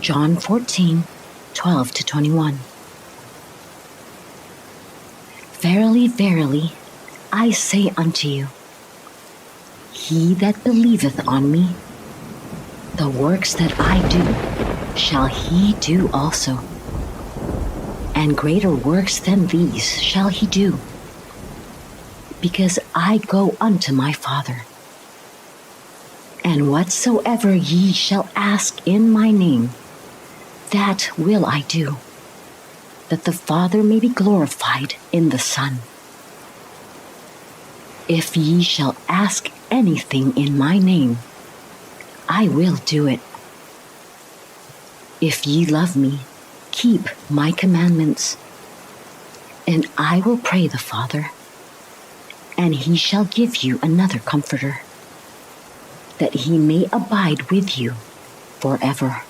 John 14:12-21. Verily, verily, I say unto you, he that believeth on me, the works that I do shall he do also, and greater works than these shall he do, because I go unto my Father. And whatsoever ye shall ask in my name, that will I do, that the Father may be glorified in the Son. If ye shall ask anything in my name, I will do it. If ye love me, keep my commandments. And I will pray the Father, and he shall give you another Comforter, that he may abide with you forever.